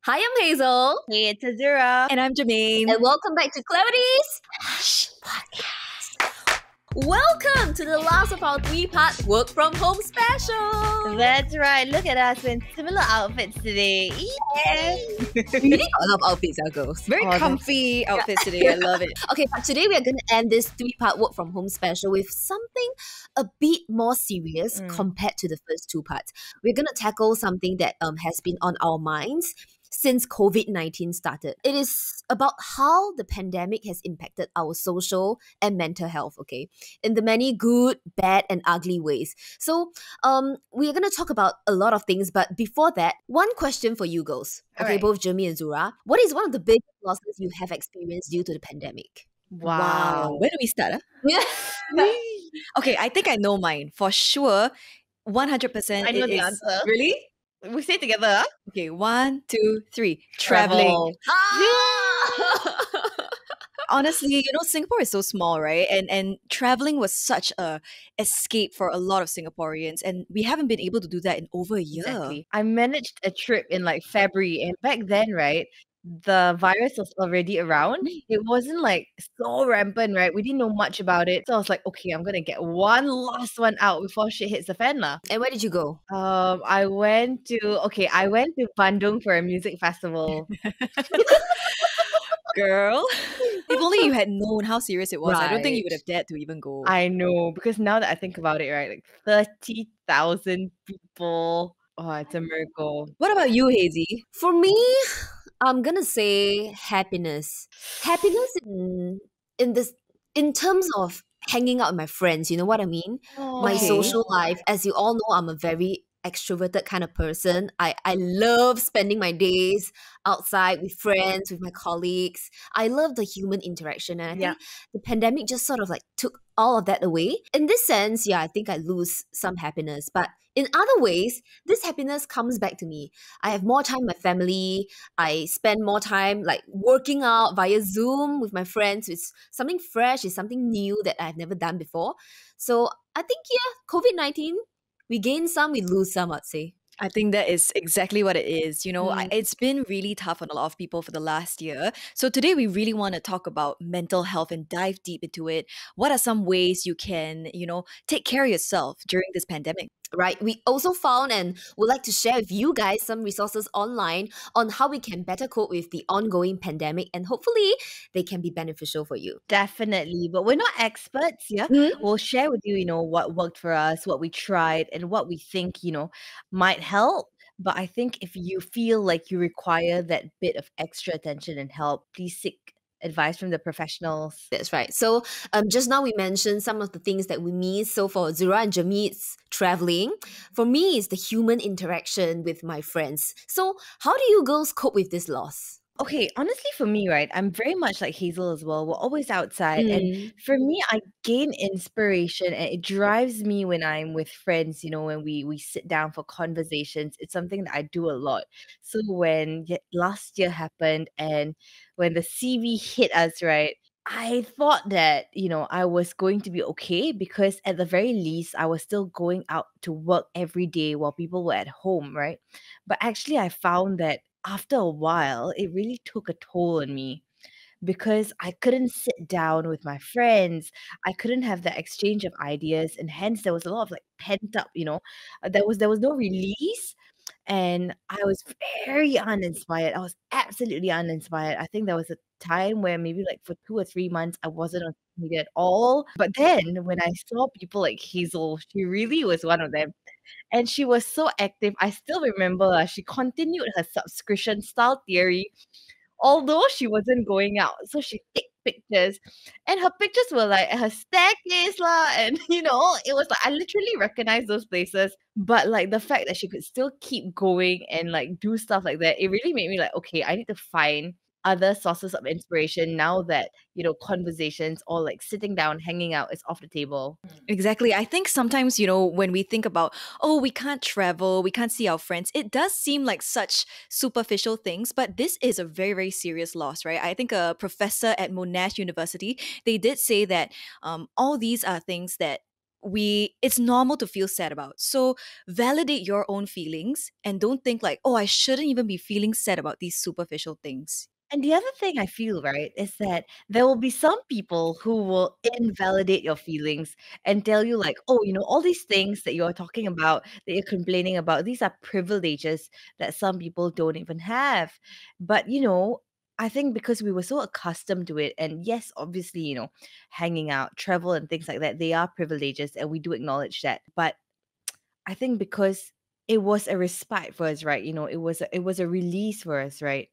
Hi, I'm Hazel. Hey, it's Azura. And I'm Germaine. And welcome back to Clarity's Podcast. Welcome to the last of our 3-part work from home special. That's right. Look at us in similar outfits today. Yeah. We really got a lot of outfits, our girls. Very comfy outfits today. I love it. Okay, but today we are going to end this 3-part work from home special with something a bit more serious compared to the first 2 parts. We're going to tackle something that has been on our minds since COVID-19 started. It is about how the pandemic has impacted our social and mental health, okay, in the many good, bad, and ugly ways. So we're going to talk about a lot of things, but before that, one question for you girls, okay, Alright. both Jeremy and Zura. What is one of the biggest losses you have experienced due to the pandemic? Wow. Where do we start? Okay, I think I know mine. For sure, 100%. I know it the is- answer. Really? We say together. Huh? Okay, 1, 2, 3. Travel. Honestly, Singapore is so small, right? And traveling was such a escape for a lot of Singaporeans, and we haven't been able to do that in over a year. Exactly. I managed a trip in like February, and back then, right, the virus was already around. It wasn't like so rampant, right? We didn't know much about it. So I was like, okay, I'm gonna get one last one out before shit hits the fan lah. And where did you go? I went to Bandung for a music festival. Girl, if only you had known how serious it was, I don't think you would Right. have dared to even go. I know, because now that I think about it, right, like 30,000 people. Oh, it's a miracle. What about you, Hazy? For me, I'm gonna say happiness. Happiness in terms of hanging out with my friends, you know what I mean? My Okay. social life. As you all know, I'm a very extroverted kind of person. I love spending my days outside with friends, with my colleagues. I love the human interaction, and I Yeah. think the pandemic just sort of like took all of that away. In this sense, yeah, I think I lose some happiness, but in other ways, this happiness comes back to me. I have more time with my family. I spend more time like working out via Zoom with my friends. It's something fresh, it's something new that I've never done before. So I think, yeah, COVID-19, we gain some, we lose some, I'd say. I think that is exactly what it is. It's been really tough on a lot of people for the last year. So today we really want to talk about mental health and dive deep into it. What are some ways you can, take care of yourself during this pandemic? Right. We also found and would like to share with you guys some resources online on how we can better cope with the ongoing pandemic, and hopefully they can be beneficial for you. Definitely. But we're not experts, yeah? We'll share with you, what worked for us, what we tried, and what we think, might help. But I think if you feel like you require that bit of extra attention and help, please seek advice from the professionals. That's right. So just now we mentioned some of the things that we miss. So for Zura and Jamie, it's traveling. For me, it's the human interaction with my friends. So how do you girls cope with this loss? Okay, honestly, for me, right, I'm very much like Hazel as well. We're always outside. And for me, I gain inspiration and it drives me when I'm with friends, when we sit down for conversations. It's something that I do a lot. So when last year happened and when the CV hit us, right, I thought that, I was going to be okay because at the very least, I was still going out to work every day while people were at home, right? But actually, I found that after a while, it really took a toll on me because I couldn't sit down with my friends. I couldn't have that exchange of ideas, and hence there was a lot of like pent up. There was no release, and I was very uninspired. I was absolutely uninspired. I think there was a time where maybe like for 2 or 3 months I wasn't on social media at all. But then when I saw people like Hazel, she really was one of them. And she was so active. I still remember she continued her subscription style theory, although she wasn't going out. So she took pictures, and her pictures were like at her staircase lah, and it was like I literally recognized those places. But like the fact that she could still keep going and like do stuff like that, it really made me like, okay, I need to find other sources of inspiration now that conversations or like sitting down hanging out is off the table. Exactly. I think sometimes, when we think about, oh, we can't travel, we can't see our friends, it does seem like such superficial things, but this is a very, very serious loss, right? I think a professor at Monash University, they did say that all these are things that it's normal to feel sad about. So validate your own feelings and don't think like, oh, I shouldn't even be feeling sad about these superficial things. And the other thing I feel, right, is that there will be some people who will invalidate your feelings and tell you, like, oh, all these things that you're talking about, that you're complaining about, these are privileges that some people don't even have. But, I think because we were so accustomed to it, and yes, obviously, hanging out, travel, and things like that, they are privileges, and we do acknowledge that. But I think because it was a respite for us, right? It was a release for us, right?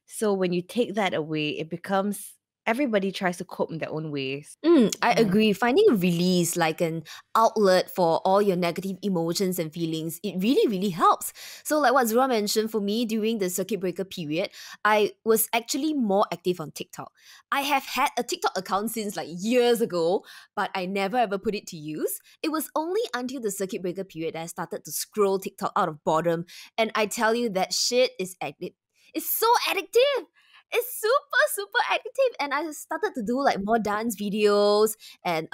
So when you take that away, it becomes everybody tries to cope in their own ways. I agree. Finding a release, like an outlet for all your negative emotions and feelings, it really, really helps. So, like what Zura mentioned, for me during the circuit breaker period, I was actually more active on TikTok. I have had a TikTok account since like years ago, but I never ever put it to use. It was only until the circuit breaker period that I started to scroll TikTok out of boredom. And I tell you, that shit is addictive. It's so addictive. It's super, super addictive. And I started to do like more dance videos and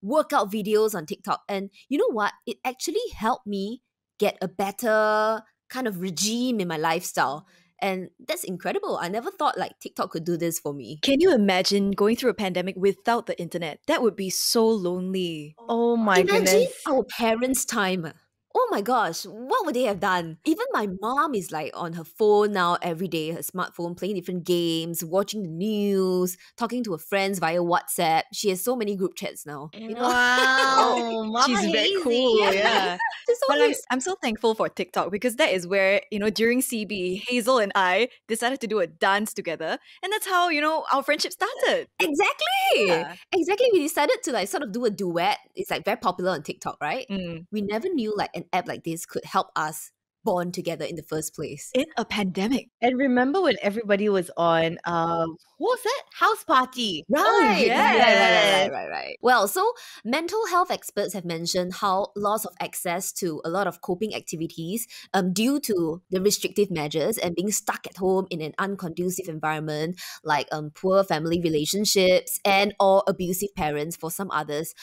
workout videos on TikTok. And you know what? It actually helped me get a better kind of regime in my lifestyle. And that's incredible. I never thought like TikTok could do this for me. Can you imagine going through a pandemic without the internet? That would be so lonely. Oh my Imagine goodness. our parents' time. Oh my gosh, what would they have done? Even my mom is like on her phone now every day, her smartphone, playing different games, watching the news, talking to her friends via WhatsApp. She has so many group chats now. Wow, Mama She's very Hazy. cool, yeah. She's so But cute. I'm so thankful for TikTok because that is where, during CB, Hazel and I decided to do a dance together. And that's how, our friendship started. Exactly. Yeah. Exactly. We decided to like sort of do a duet. It's like very popular on TikTok, right? Mm. We never knew like an app like this could help us bond together in the first place. In a pandemic. And remember when everybody was on, what was that? House party. Right, yes. right. Well, so mental health experts have mentioned how loss of access to a lot of coping activities due to the restrictive measures and being stuck at home in an unconducive environment, like poor family relationships and or abusive parents for some others,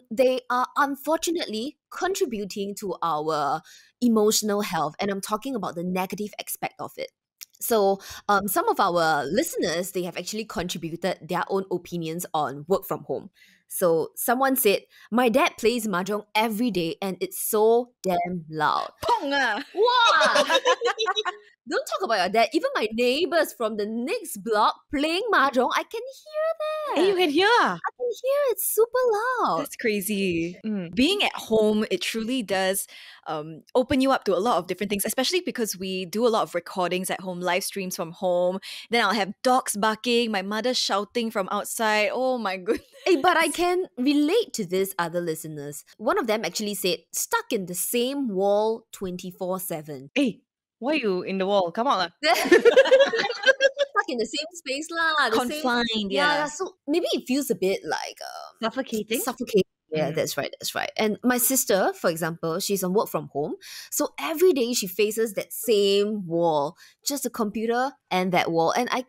they are unfortunately contributing to our emotional health. And I'm talking about the negative aspect of it. So, some of our listeners, they have actually contributed their own opinions on work from home. So, someone said, my dad plays mahjong every day and it's so damn loud. Pong ah. Wow! Don't talk about your dad. Even my neighbors from the next block playing mahjong, I can hear that. Hey, you can hear. I can hear it's super loud. That's crazy. Mm. Being at home, it truly does open you up to a lot of different things, especially because we do a lot of recordings at home, live streams from home. Then I'll have dogs barking, my mother shouting from outside. Oh my goodness. Hey, but I can relate to this other listeners. One of them actually said, stuck in the same wall 24/7. Hey, why are you in the wall? Come on. lah. Stuck in the same space lah. the same- Confined, yeah, yeah. so maybe it feels a bit like Suffocating. suffocating. Yeah, Mm. that's right. And my sister, for example, she's on work from home. So every day she faces that same wall, just a computer and that wall. And I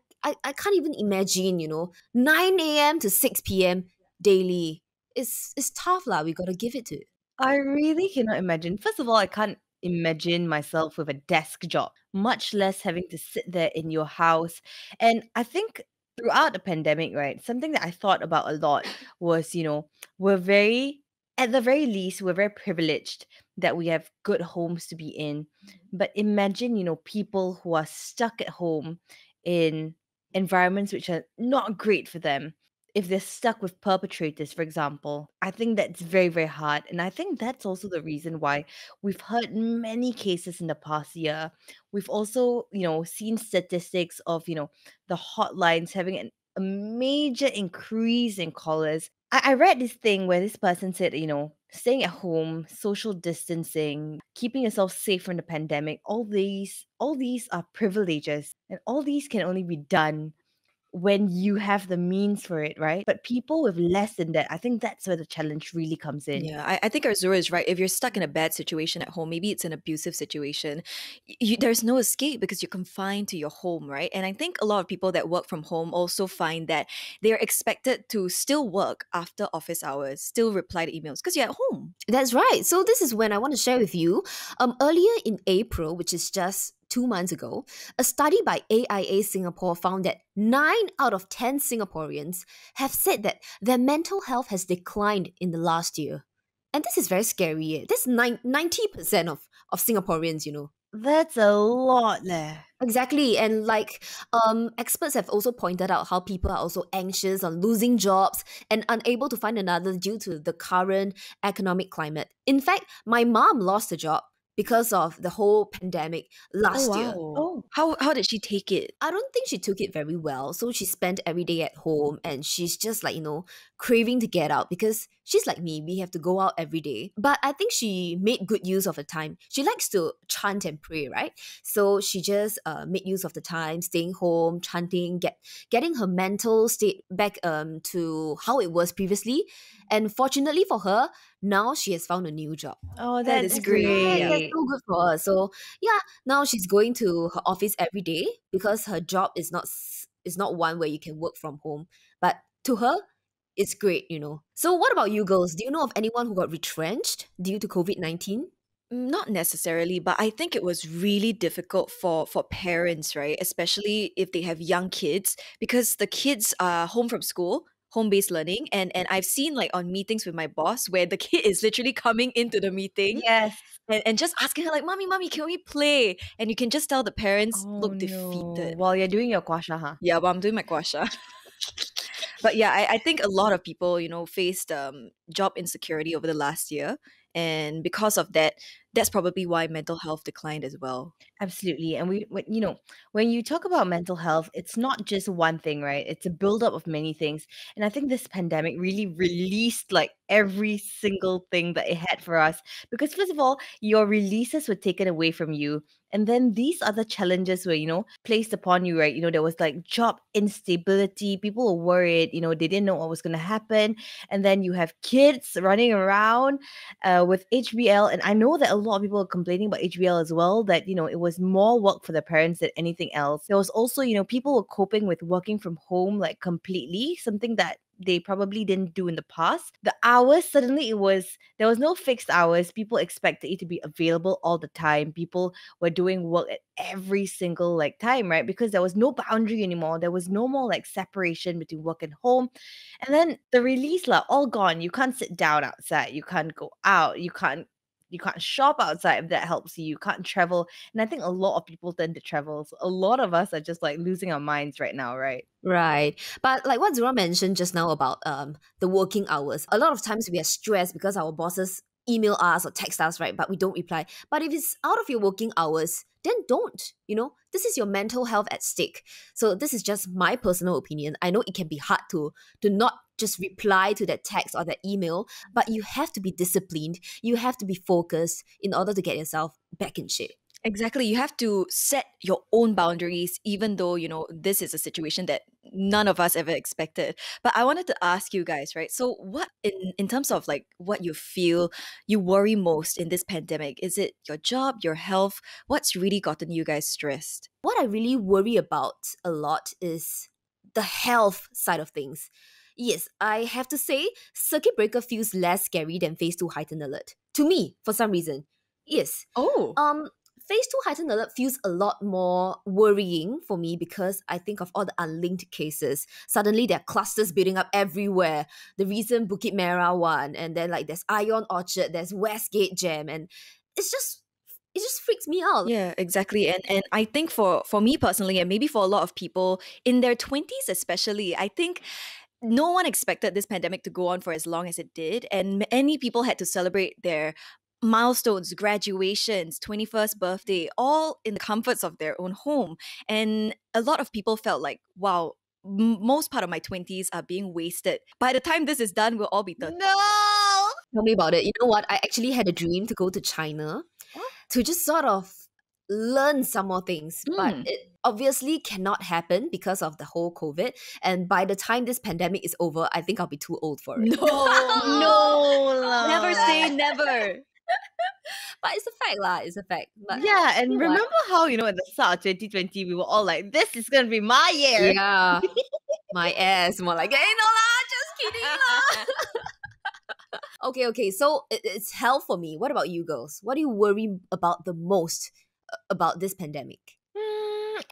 can't even imagine, 9 a.m. to 6 p.m. daily. It's tough lah. We got to give it to it. I really cannot imagine. First of all, I can't imagine myself with a desk job, much less having to sit there in your house. And I think throughout the pandemic, right, something that I thought about a lot was, at the very least, we're very privileged that we have good homes to be in. But imagine, people who are stuck at home in environments which are not great for them. If they're stuck with perpetrators, for example, I think that's very, very hard. And I think that's also the reason why we've heard many cases in the past year. We've also, seen statistics of, the hotlines having a major increase in callers. I read this thing where this person said, staying at home, social distancing, keeping yourself safe from the pandemic, all these are privileges. And all these can only be done when you have the means for it, right? But people with less than that, I think that's where the challenge really comes in. Yeah, I think Azura is right. If you're stuck in a bad situation at home, maybe it's an abusive situation, there's no escape because you're confined to your home, right? And I think a lot of people that work from home also find that they're expected to still work after office hours, still reply to emails because you're at home. That's right. So this is when I want to share with you. Earlier in April, which is just 2 months ago, a study by AIA Singapore found that 9 out of 10 Singaporeans have said that their mental health has declined in the last year. And this is very scary. That's 90% of Singaporeans, you know. That's a lot leh. Exactly. And like experts have also pointed out how people are also anxious on losing jobs and unable to find another due to the current economic climate. In fact, my mom lost a job because of the whole pandemic last year. Oh. How did she take it? I don't think she took it very well. So she spent every day at home and she's just like, craving to get out because she's like me. We have to go out every day. But I think she made good use of her time. She likes to chant and pray, right? So she just made use of the time, staying home, chanting, getting her mental state back to how it was previously. And fortunately for her, now she has found a new job. Oh, That that's is great. great. Yeah, that's so good for her. So yeah, now she's going to her office every day because her job is not one where you can work from home. But to her, it's great. So what about you girls? Do you know of anyone who got retrenched due to COVID-19? Not necessarily, but I think it was really difficult for parents, right? Especially if they have young kids, because the kids are home from school, home-based learning, and I've seen like on meetings with my boss where the kid is literally coming into the meeting Yes. and just asking her like, mommy, can we play? And you can just tell the parents Oh, look no. defeated. While you're doing your kwasha, huh? Yeah, but I'm doing my kwasha. But yeah, I think a lot of people, faced job insecurity over the last year. And because of that, that's probably why mental health declined as well. Absolutely. And when you talk about mental health, it's not just one thing, right? It's a buildup of many things. And I think this pandemic really released like every single thing that it had for us. Because first of all, your releases were taken away from you. And then these other challenges were, placed upon you, right? There was like job instability. People were worried, they didn't know what was going to happen. And then you have kids running around with HBL. And I know that a lot of people are complaining about HBL as well, that, it was more work for the parents than anything else. There was also, people were coping with working from home like completely, something that they probably didn't do in the past. The hours, suddenly there was no fixed hours. People expected it to be available all the time. People were doing work at every single like time, right? Because there was no boundary anymore. There was no more like separation between work and home. And then the release all gone. You can't sit down outside. You can't go out. You can't shop outside if that helps you. You can't travel. And I think a lot of people tend to travel. So a lot of us are just like losing our minds right now, right? Right. But like what Zura mentioned just now about the working hours, a lot of times we are stressed because our bosses email us or text us, right? But we don't reply. But if it's out of your working hours, then don't. This is your mental health at stake. So this is just my personal opinion. I know it can be hard to not just reply to that text or that email, but you have to be disciplined. You have to be focused in order to get yourself back in shape. Exactly. You have to set your own boundaries, even though, this is a situation that none of us ever expected. But I wanted to ask you guys, right? So what in terms of like what you feel you worry most in this pandemic? Is it your job, your health? What's really gotten you guys stressed? What I really worry about a lot is the health side of things. Yes, I have to say, circuit breaker feels less scary than phase 2 heightened alert. To me, for some reason. Yes. Oh. Phase 2 heightened alert feels a lot more worrying for me because I think of all the unlinked cases. Suddenly there are clusters building up everywhere. The recent Bukit Merah one, and then like there's Ion Orchard, there's Westgate Jam, and it just freaks me out. Yeah, exactly. And I think for me personally, and maybe for a lot of people in their 20s especially, I think no one expected this pandemic to go on for as long as it did. And many people had to celebrate their milestones, graduations, 21st birthday, all in the comforts of their own home. And a lot of people felt like, wow, most part of my 20s are being wasted. By the time this is done, we'll all be 30. No! Tell me about it. You know what? I actually had a dream to go to China to just sort of learn some more things, but it obviously cannot happen because of the whole COVID. And by the time this pandemic is over, I think I'll be too old for it. No, never say lah. never. But it's a fact lah. It's a fact. But Yeah, and you know what? remember how, at the start of 2020, we were all like, this is going to be my year. Yeah. My ass. More like, hey, no lah, just kidding lah. Okay. So it's hell for me. What about you girls? What do you worry about the most about this pandemic?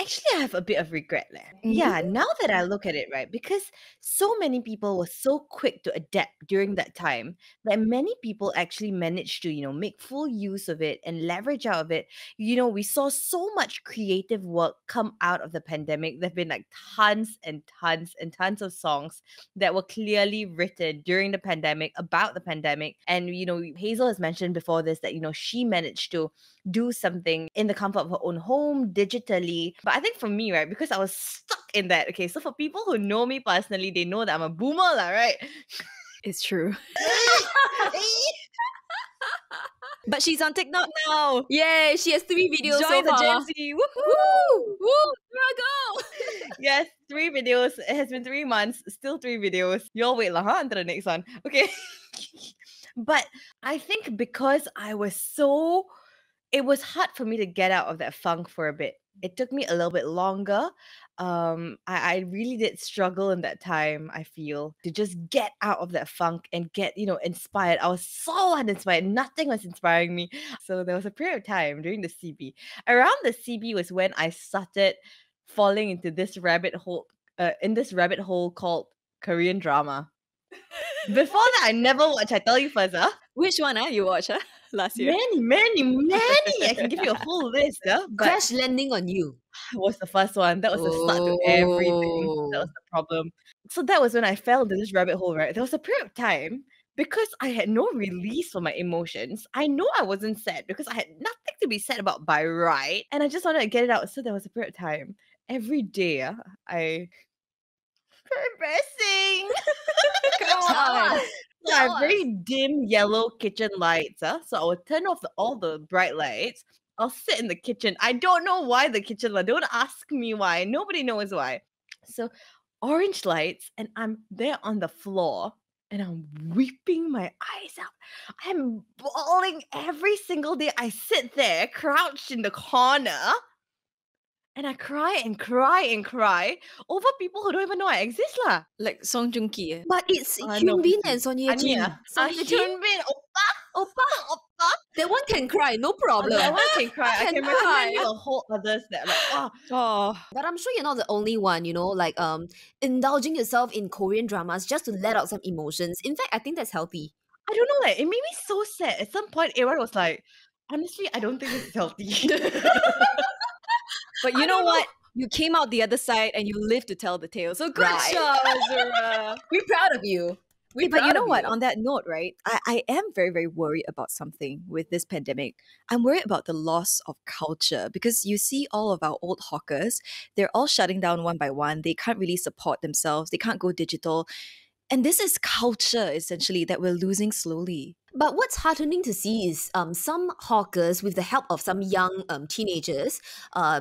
Actually, I have a bit of regret there. Yeah, now that I look at it, right, because so many people were so quick to adapt during that time that many people actually managed to, make full use of it and leverage out of it. We saw so much creative work come out of the pandemic. There have been like tons and tons and tons of songs that were clearly written during the pandemic about the pandemic. And, Hazel has mentioned before this that, she managed to do something in the comfort of her own home digitally. But I think for me, right, because I was stuck in that. Okay, so for people who know me personally, they know that I'm a boomer, lah, right? It's true. But she's on TikTok now. Yay, she has 3 videos Join so the far. Gen Z. Woo! Struggle! Yes, 3 videos. It has been 3 months. Still 3 videos. You'll wait lah, until the next one. Okay. But I think because it was hard for me to get out of that funk for a bit. It took me a little bit longer. I really did struggle in that time, I feel, to just get out of that funk and get, inspired. I was so uninspired. Nothing was inspiring me. So there was a period of time during the CB. Around the CB was when I started falling into this rabbit hole, called Korean drama. Before that, I never watched. I tell you first, Which one you watched last year? Many. I can give you a whole list, but Crash Landing on You was the first one. That was the start to everything. That was the problem. So that was when I fell into this rabbit hole, right? There was a period of time because I had no release for my emotions. I know I wasn't sad because I had nothing to be sad about by right. And I just wanted to get it out. So there was a period of time. Every day, I... Embarrassing. Come on. So I have very dim yellow kitchen lights. So I would turn off all the bright lights. I'll sit in the kitchen. I don't know why the kitchen light. Don't ask me why. Nobody knows why. So orange lights, and I'm there on the floor, and I'm weeping my eyes out. I'm bawling every single day. I sit there, crouched in the corner, and I cry and cry and cry over people who don't even know I exist lah. Like Song Joong Ki. But it's No, Hyun Bin please. and Son Ye Jin. Hyun Bin, oppa. That one can cry, no problem. That one can cry. I Can can cry. recommend you a whole others that like, Oh, But I'm sure you're not the only one, like indulging yourself in Korean dramas just to let out some emotions. In fact, I think that's healthy. I don't know, like it made me so sad. At some point, everyone was like, honestly, I don't think this is healthy. but you know what? You came out the other side and you lived to tell the tale. So good Right. job, Azura. We're proud of you. But you know what? On that note, right? I am very, very worried about something with this pandemic. I'm worried about the loss of culture because you see all of our old hawkers, they're all shutting down one by one. They can't really support themselves. They can't go digital. And this is culture, essentially, that we're losing slowly. But what's heartening to see is some hawkers, with the help of some young teenagers,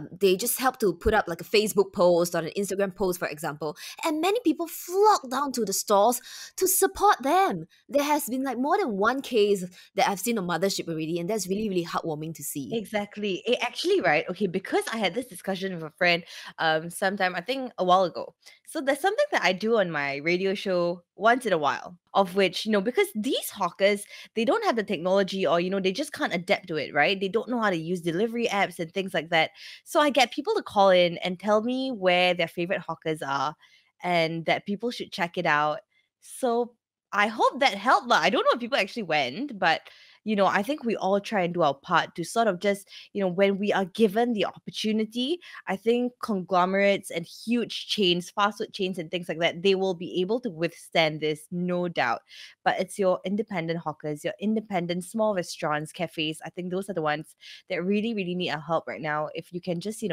they just help to put up like a Facebook post or an Instagram post, for example, and many people flock down to the stores to support them. There has been like more than one case that I've seen on Mothership already, and that's really, really heartwarming to see. Exactly. Actually, right? Okay, because I had this discussion with a friend sometime, I think a while ago. So there's something that I do on my radio show once in a while, of which, because these hawkers, they don't have the technology or, they just can't adapt to it, right? They don't know how to use delivery apps and things like that. So I get people to call in and tell me where their favorite hawkers are and that people should check it out. So I hope that helped. I don't know if people actually went, but I think we all try and do our part to sort of just, when we are given the opportunity, I think conglomerates and huge chains, fast food chains and things like that, they will be able to withstand this, no doubt. But it's your independent hawkers, your independent small restaurants, cafes. I think those are the ones that really, really need our help right now. If you can just,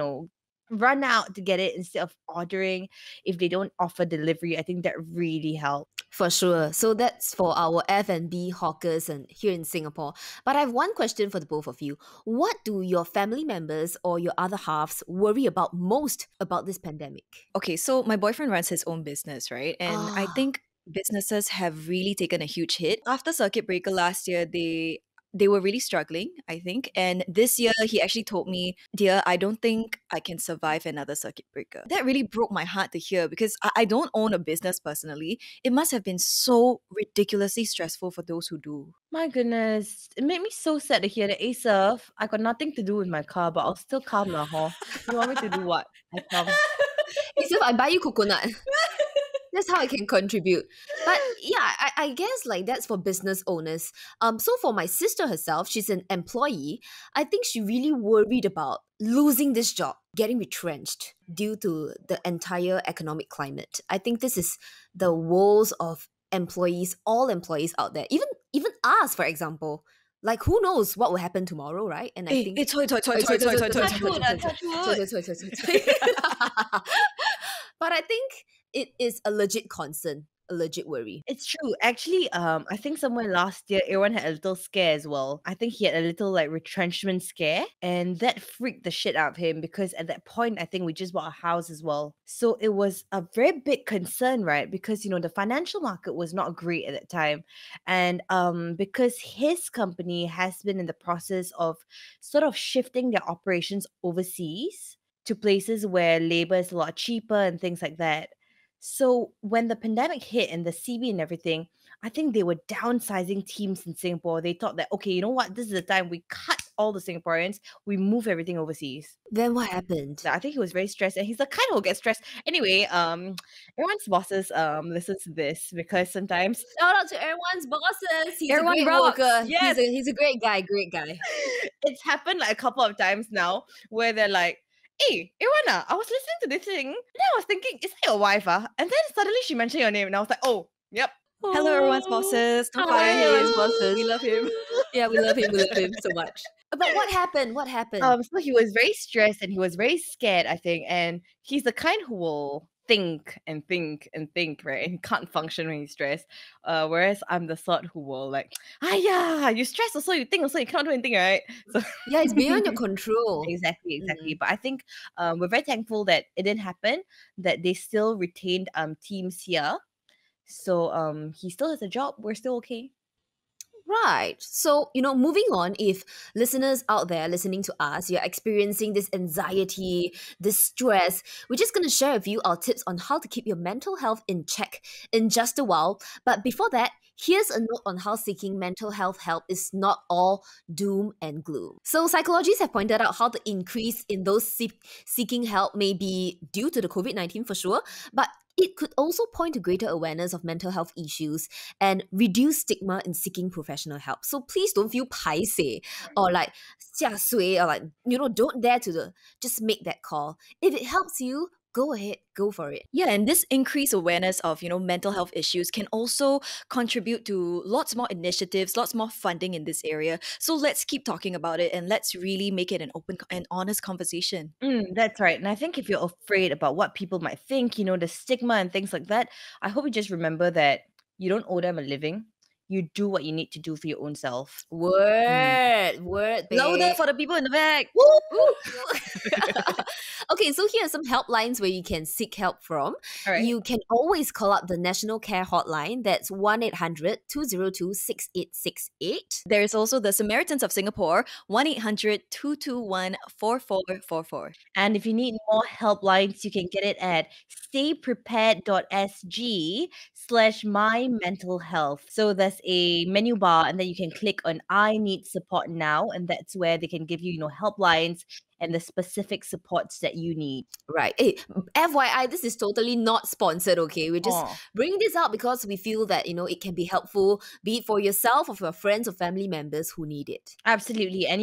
run out to get it instead of ordering if they don't offer delivery. I think that really helps. For sure. So that's for our F&B hawkers and here in Singapore. But I have one question for the both of you. What do your family members or your other halves worry about most about this pandemic? Okay, so my boyfriend runs his own business, right? And I Ah, think businesses have really taken a huge hit. After circuit breaker last year, they were really struggling, I think. And this year he actually told me, "Dear, I don't think I can survive another circuit breaker." That really broke my heart to hear because I don't own a business personally. It must have been so ridiculously stressful for those who do. My goodness, it made me so sad to hear that. Surf, I got nothing to do with my car, but I'll still come lah, huh? You want me to do what? I come. it's if I buy you coconut. That's how I can contribute. But yeah, I guess like that's for business owners. So for my sister herself, she's an employee. I think she really worried about losing this job, getting retrenched due to the entire economic climate. I think this is the woes of employees, all employees out there. Even us, for example. Like who knows what will happen tomorrow, right? And I Hey, think it's toy. Touch wood, touch wood. but I think it is a legit concern, a legit worry. It's true. Actually, I think somewhere last year, everyone had a little scare as well. I think he had a little like retrenchment scare, and that freaked the shit out of him because at that point, I think we just bought a house as well. So it was a very big concern, right? Because the financial market was not great at that time, and because his company has been in the process of sort of shifting their operations overseas to places where labor is a lot cheaper and things like that. So when the pandemic hit and the CB and everything, I think they were downsizing teams in Singapore. They thought that, okay, you know what? This is the time we cut all the Singaporeans, we move everything overseas. Then what happened? So I think he was very stressed, and he's the kind who will get stressed. Anyway, everyone's bosses listens to this because sometimes Shout out to everyone's bosses. He's Everyone a great rocks. worker. Yes. He's a great guy, great guy. it's happened like a couple of times now where they're like, "Hey, Irwana, I was listening to this thing, and then I was thinking, is that your wife? And then suddenly she mentioned your name, and I was like, oh, yep." Hello, everyone's bosses. Don't Hi, fire everyone's him. bosses. We love him. Yeah, we love him. We love him so much. But what happened? What happened? So he was very stressed and he was very scared, I think. And he's the kind who will think and think and think, right? And he can't function when he's stressed. Whereas I'm the sort who will like, yeah, you stress also, you think also, you cannot do anything, right? So Yeah, it's beyond your control. exactly. But I think we're very thankful that it didn't happen, that they still retained teams here. So he still has a job. We're still okay. Right. So, moving on, if listeners out there listening to us, you're experiencing this anxiety, this stress, we're just going to share with you our tips on how to keep your mental health in check in just a while. But before that, here's a note on how seeking mental health help is not all doom and gloom. So, psychologists have pointed out how the increase in those seeking help may be due to the COVID-19 for sure, but it could also point to greater awareness of mental health issues and reduce stigma in seeking professional help. So please don't feel paiseh or like 下水 or like, don't dare to just make that call. If it helps you, go ahead, go for it. Yeah, and this increased awareness of, mental health issues can also contribute to lots more initiatives, lots more funding in this area. So let's keep talking about it and let's really make it an open and honest conversation. That's right. And I think if you're afraid about what people might think, the stigma and things like that, I hope you just remember that you don't owe them a living. You do what you need to do for your own self. Word, babe. Louder for the people in the back. Okay, so here are some helplines where you can seek help from. All right. You can always call up the National Care Hotline. That's 1-800-202-6868. There is also the Samaritans of Singapore, 1-800-221-4444. And if you need more helplines, you can get it at stayprepared.sg/mymentalhealth. So there's a menu bar, and then you can click on I need support now, and that's where they can give you, helplines and the specific supports that you need. Right. Hey, FYI, this is totally not sponsored, okay? We're just bringing this out because we feel that, it can be helpful, be it for yourself or for your friends or family members who need it. Absolutely. And,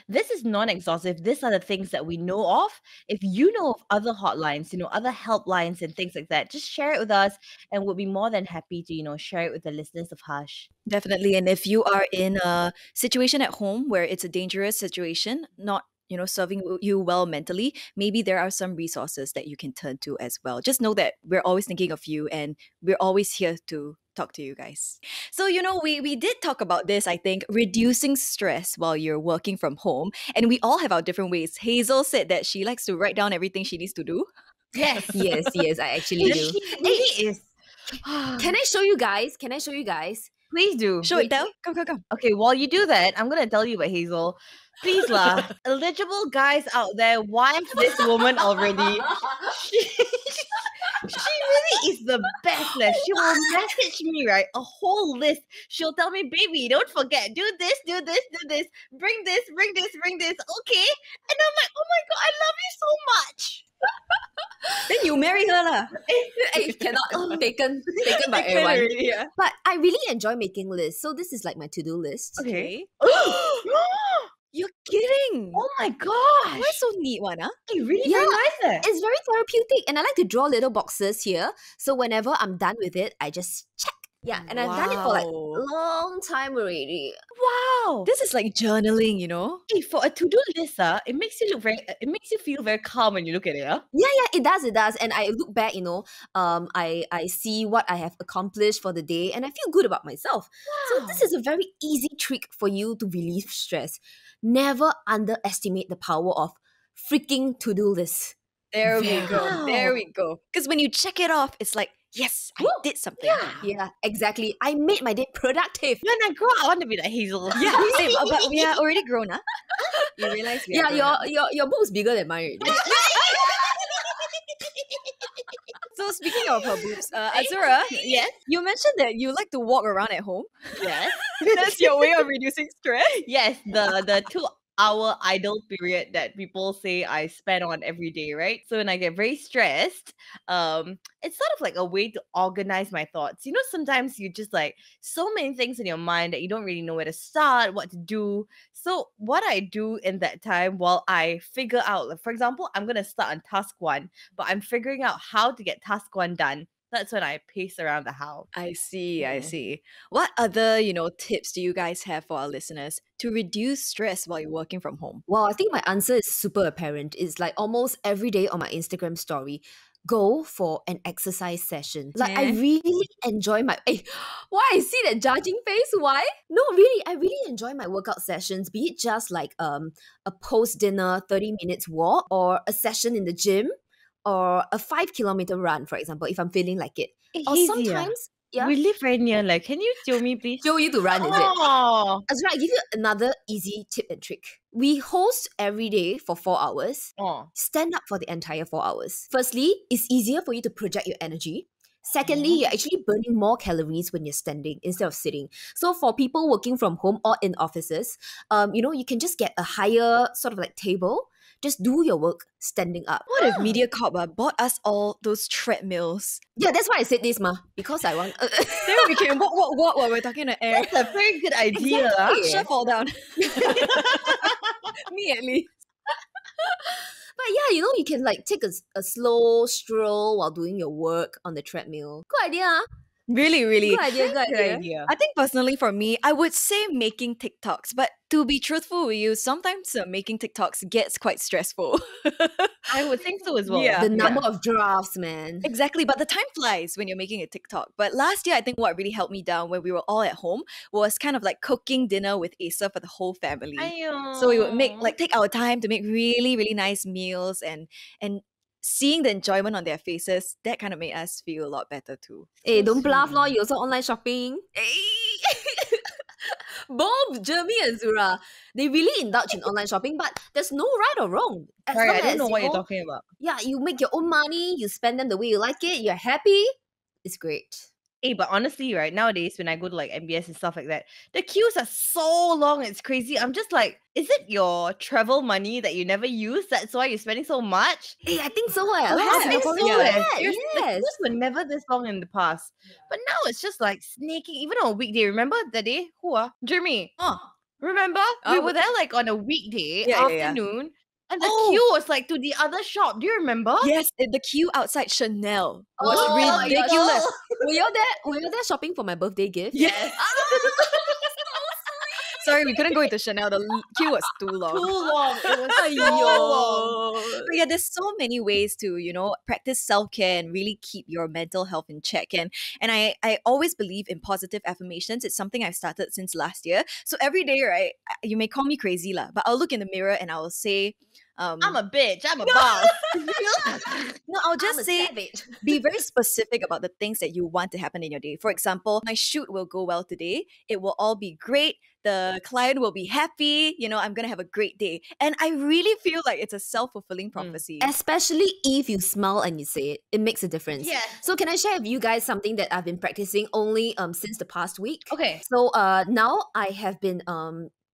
this is non-exhaustive. These are the things that we know of. If you know of other hotlines, other helplines and things like that, just share it with us and we'll be more than happy to, share it with the listeners of Hush. Definitely. And if you are in a situation at home where it's a dangerous situation, not serving you well mentally, maybe there are some resources that you can turn to as well. Just know that we're always thinking of you and we're always here to talk to you guys. So, we did talk about this, I think, reducing stress while you're working from home. And we all have our different ways. Hazel said that she likes to write down everything she needs to do. Yes. Yes, I actually do. She really is. Can I show you guys? Please do. Show it down. Come. Okay, while you do that, I'm gonna tell you about Hazel. Please lah, eligible guys out there, wife this woman already. She really is the best. She will message me, right? A whole list. She'll tell me, baby, don't forget, do this, bring this. Okay. And I'm like, oh my God, I love you so much. Then you marry her lah. It cannot taken by Taken everyone. already, yeah. But I really enjoy making lists. So this is like my to-do list. Okay. You're kidding. Oh my gosh. Why so neat one, huh? Really very nice there. It's very therapeutic, and I like to draw little boxes here. So whenever I'm done with it, I just check. Yeah, and I've done it for like a long time already. Wow. This is like journaling, Hey, for a to-do list, it makes you feel very calm when you look at it, huh? Yeah, it does. And I look back, I see what I have accomplished for the day, and I feel good about myself. Wow. So this is a very easy trick for you to relieve stress. Never underestimate the power of freaking to-do lists. There we Wow. go. Because when you check it off, it's like, yes, I did something. Yeah, exactly. I made my day productive. When I grow up, I want to be like Hazel. Yeah, same. But we are already grown up. You realize we are grown up. Your book's bigger than mine already. So speaking of her boobs, Azura, Yes. you mentioned that you like to walk around at home. Yes. That's your way of reducing stress. Yes, the 2-hour idle period that people say I spend on every day, right? So when I get very stressed, it's sort of like a way to organize my thoughts. Sometimes you just like so many things in your mind that you don't really know where to start, what to do. So what I do in that time while I figure out, like, for example, I'm gonna start on task 1, but I'm figuring out how to get task 1 done. That's when I pace around the house. I see. What other, tips do you guys have for our listeners to reduce stress while you're working from home? Well, I think my answer is super apparent. It's like almost every day on my Instagram story. Go for an exercise session. Like I really enjoy my why I see that judging face? Why? No, really, I really enjoy my workout sessions, be it just like a post-dinner 30 minutes walk or a session in the gym or a 5-kilometer run, for example, if I'm feeling like it. Or sometimes we live very near. Like, can you show me, please? Show you to run, is it? Oh. Azura, I give you another easy tip and trick. We host every day for 4 hours. Stand up for the entire 4 hours. Firstly, it's easier for you to project your energy. Secondly, you're actually burning more calories when you're standing instead of sitting. So for people working from home or in offices, you can just get a higher sort of like table. Just do your work standing up. What if MediaCorp bought us all those treadmills? Yeah, that's why I said this, because I want... Then we can walk while we're talking in the air. That's a very good idea. Exactly. Sure, fall down. Me at least. But yeah, you can like take a slow stroll while doing your work on the treadmill. Good idea, huh? Really. Good idea. I think personally for me, I would say making TikToks. But to be truthful with you, sometimes making TikToks gets quite stressful. I would think so as well. Yeah. The number of drafts, man. Exactly, but the time flies when you're making a TikTok. But last year, I think what really helped me down when we were all at home was kind of like cooking dinner with Asa for the whole family. So we would take our time to make really, really nice meals and seeing the enjoyment on their faces, that kind of made us feel a lot better too. Hey, don't bluff, lor. You also online shopping. Hey. Both Jeremy and Zura, they really indulge in online shopping, but there's no right or wrong. Sorry, I don't know what you're talking about. Yeah, you make your own money, you spend them the way you like it, you're happy. It's great. Hey, but honestly, right, nowadays when I go to like MBS and stuff like that, the queues are so long, it's crazy. I'm just like, is it your travel money that you never use? That's why you're spending so much? Hey, I think so. A lot of I think Singaporeans so. do that. Seriously, the Yes. queues were never this long in the past. But now it's just like snaking, even on a weekday. Remember that day? Jeremy. Remember? We were there like on a weekday afternoon. And the queue was like to the other shop. Do you remember? Yes, the queue outside Chanel was my ridiculous. gosh. Were you there shopping for my birthday gift? Yes. Sorry, we couldn't go into Chanel. The queue was too long. Too long. It was so long. But yeah, there's so many ways to, practice self-care and really keep your mental health in check. And I always believe in positive affirmations. It's something I've started since last year. So every day, right, you may call me crazy lah, but I'll look in the mirror and I'll say, I'm a bitch. I'm a boss. no, I'll just say, be very specific about the things that you want to happen in your day. For example, my shoot will go well today. It will all be great. The client will be happy. I'm going to have a great day. And I really feel like it's a self-fulfilling prophecy. Especially if you smile and you say it. It makes a difference. Yeah. So can I share with you guys something that I've been practicing only since the past week? Okay. So now I have been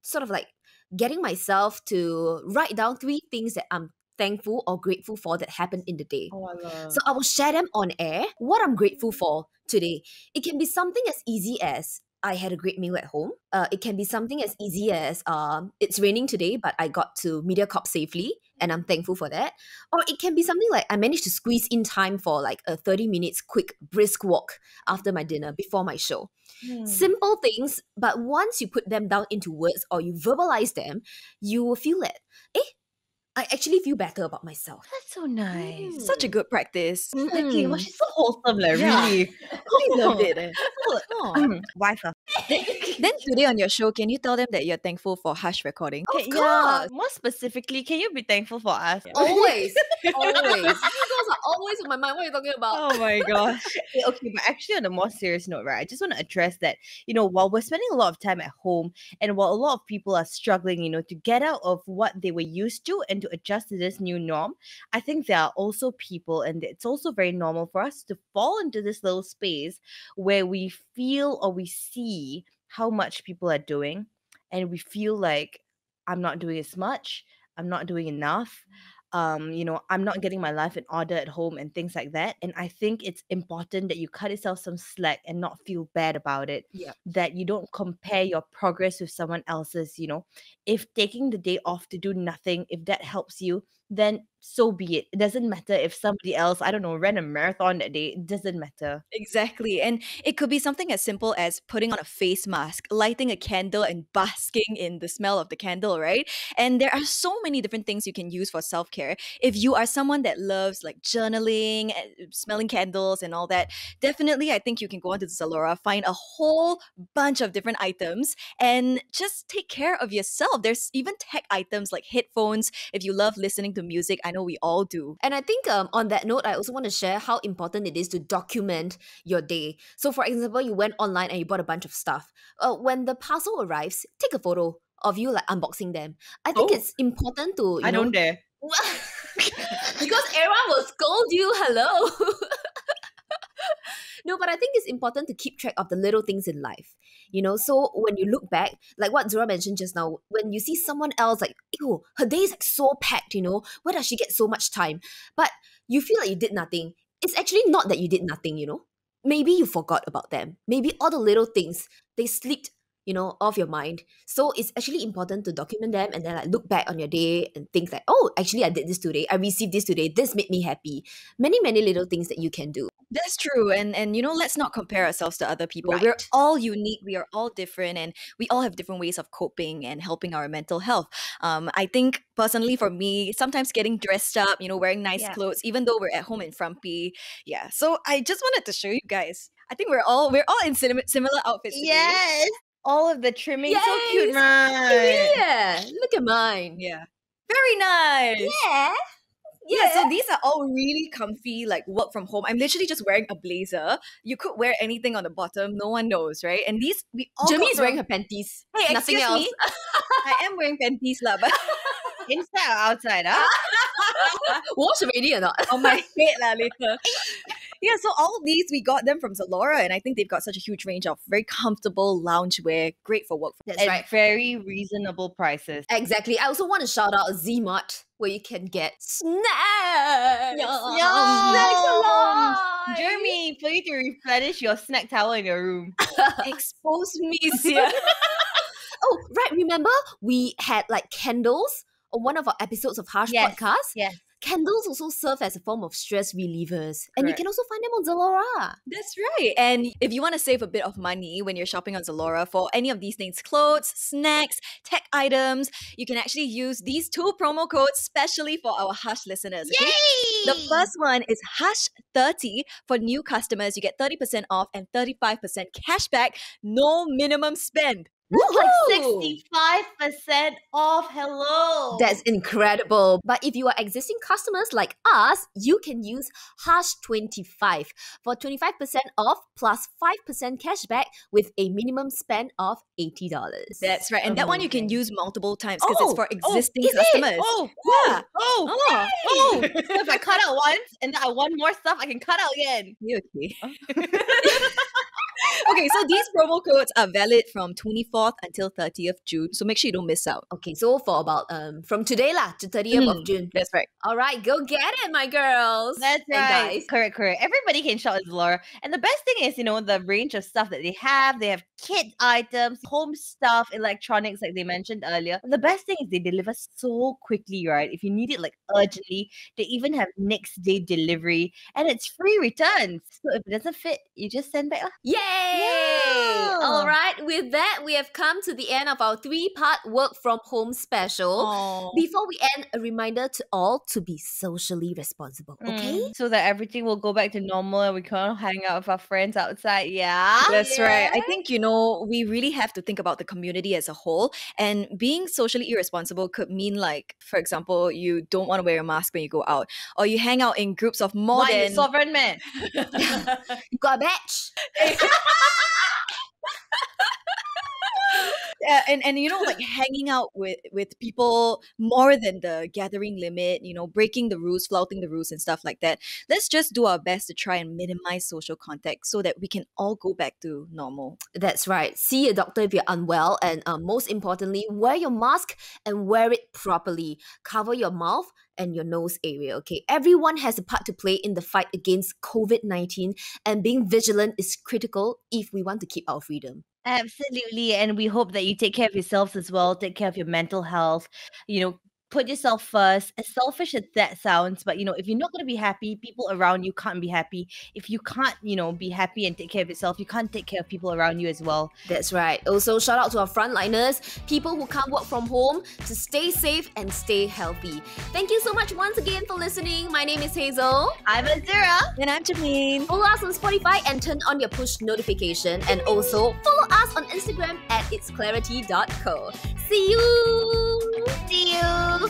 sort of like getting myself to write down 3 things that I'm thankful or grateful for that happened in the day. Oh, I love. So I will share them on air, what I'm grateful for today. It can be something as easy as I had a great meal at home. It can be something as easy as it's raining today, but I got to MediaCorp safely, and I'm thankful for that. Or it can be something like I managed to squeeze in time for like a 30 minutes quick brisk walk after my dinner before my show. Simple things, but once you put them down into words or you verbalize them, you will feel that, I actually feel better about myself. That's so nice. Such a good practice. Exactly. Well, she's so wholesome, Yeah. really. I love it. Wife. Then today on your show, can you tell them that you're thankful for Hush recording? Of Yeah, course. more specifically, can you be thankful for us? Always. Always. You guys are always on my mind. What are you talking about? Oh my gosh. Okay, but actually on a more serious note, right, I just want to address that, while we're spending a lot of time at home and while a lot of people are struggling, to get out of what they were used to and to adjust to this new norm, I think there are also people, and it's also very normal for us to fall into this little space where we feel or we see how much people are doing and we feel like I'm not doing as much, I'm not doing enough. I'm not getting my life in order at home and things like that. And I think it's important that you cut yourself some slack and not feel bad about it. Yeah. That you don't compare your progress with someone else's, If taking the day off to do nothing, if that helps you, then so be it. It doesn't matter if somebody else, I don't know, ran a marathon that day. It doesn't matter. Exactly. And it could be something as simple as putting on a face mask, lighting a candle, and basking in the smell of the candle, right? And there are so many different things you can use for self-care. If you are someone that loves like journaling, smelling candles and all that, definitely I think you can go onto Zalora, find a whole bunch of different items and just take care of yourself. There's even tech items like headphones. If you love listening to music, I know we all do. And I think on that note, I also want to share how important it is to document your day. So for example, you went online and you bought a bunch of stuff. When the parcel arrives, take a photo of you like unboxing them. I think it's important to, I don't dare. because everyone will scold you. Hello. No, but I think it's important to keep track of the little things in life. So when you look back, like what Zura mentioned just now, when you see someone else like, ew, her day is like so packed, where does she get so much time? But you feel like you did nothing. It's actually not that you did nothing, Maybe you forgot about them. Maybe all the little things, they slipped, off your mind. So it's actually important to document them and then like look back on your day and think like, oh, actually I did this today. I received this today. This made me happy. Many, many little things that you can do. That's true. And let's not compare ourselves to other people. Right. We're all unique. We are all different and we all have different ways of coping and helping our mental health. I think personally for me, sometimes getting dressed up, wearing nice clothes, even though we're at home in frumpy. Yeah. So I just wanted to show you guys. I think we're all in similar outfits today. Yes. All of the trimming, so Yes. cute, right? Yeah. Look at mine. Yeah. Very nice. Yeah. So these are all really comfy, like work from home. I'm literally just wearing a blazer. You could wear anything on the bottom. No one knows, right? And these, we all Jamie got is from- wearing her panties. Hey, Nothing excuse else. me. I am wearing panties lah, but Inside or outside, huh? Wash already or not? on my head lah later. Yeah, so all of these, we got them from Zalora, and I think they've got such a huge range of very comfortable loungewear, great for work. That's At right. very reasonable prices. Exactly. I also want to shout out Z-Mart, where you can get snacks. Yum. Snacks alive. Jeremy, for you to replenish your snack tower in your room. Expose me, Sia. Oh, right. Remember we had like candles on one of our episodes of Harsh Yes. Podcast? Yes. Candles also serve as a form of stress relievers. And you Correct. can also find them on Zalora. That's right. And if you want to save a bit of money when you're shopping on Zalora for any of these things, clothes, snacks, tech items, you can actually use these 2 promo codes specially for our Hush listeners. Okay? Yay! The first one is Hush30. For new customers, you get 30% off and 35% cashback, no minimum spend. That's like Woohoo! 65% off. Hello. That's incredible. But if you are existing customers like us, you can use Hush25 for 25% off plus 5% cashback with a minimum spend of $80. That's right. And that one you can Amazing. use multiple times because it's for existing is it? customers. Yeah. Oh. So if I cut out once and then I want more stuff, I can cut out again. You okay? Okay, so these promo codes are valid from 24th until 30th June. So make sure you don't miss out. Okay, so for about from today to 30th of June. That's right. All right, go get it, my girls. That's and right. guys. Correct. Everybody can shop at Zalora. And the best thing is, the range of stuff that they have. They have kid items, home stuff, electronics, like they mentioned earlier. The best thing is they deliver so quickly, right? If you need it like urgently, they even have next day delivery and it's free returns. So if it doesn't fit, you just send back. Yay! Yeah. All right, with that, we have come to the end of our 3-part work from home special. Aww. Before we end, a reminder to all to be socially responsible, okay? So that everything will go back to normal and we can hang out with our friends outside. Yeah. That's right. I think, we really have to think about the community as a whole. And being socially irresponsible could mean, like, for example, you don't want to wear a mask when you go out, or you hang out in groups of more Why, you than... sovereign man? You got a badge? And like hanging out with people more than the gathering limit, breaking the rules, flouting the rules and stuff like that. Let's just do our best to try and minimize social contact so that we can all go back to normal. That's right. See a doctor if you're unwell, and most importantly, wear your mask and wear it properly. Cover your mouth and your nose area, okay? Everyone has a part to play in the fight against COVID-19, and being vigilant is critical if we want to keep our freedom. Absolutely. And we hope that you take care of yourselves as well. Take care of your mental health. Put yourself first. As selfish as that sounds, but if you're not going to be happy, people around you can't be happy. If you can't, be happy and take care of yourself, you can't take care of people around you as well. That's right. Also, shout out to our frontliners, people who can't work from home, to stay safe and stay healthy. Thank you so much once again for listening. My name is Hazelle. I'm Azura. And I'm Germaine. Follow us on Spotify and turn on your push notification. And also follow us on Instagram at itsclarityco. See you! See you.